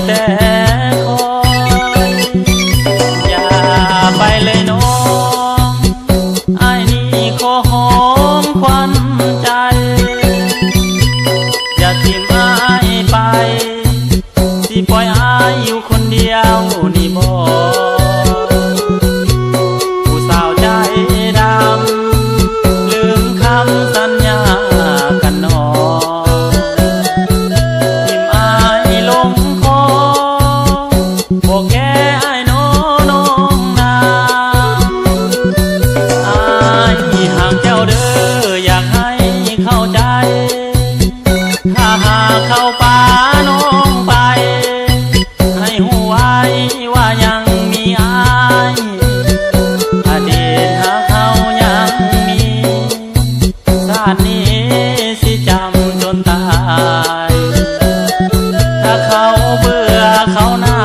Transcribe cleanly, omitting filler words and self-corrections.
แต่คอยอย่าไปเลยน้องไอ้นี่ขอหอมควันใจอย่าทิ้งไอ้ไปสิปล่อยไอ้อยู่คนเดียวนี่บ่ผู้สาวใจดำลืมคำสัญญากันหนอทิมไอ้ลงคอบอกแค่ไอ้น้องนาไอ้ห่างเจ้าเด้ออยากให้เข้าใจถ้าหากเข้าป่าน้องไปให้หูไว้ว่ายังมีอายอดีตหากเขายังมีชาตินี้สิจำจนตายถ้าเขาเบื่อเขาหนา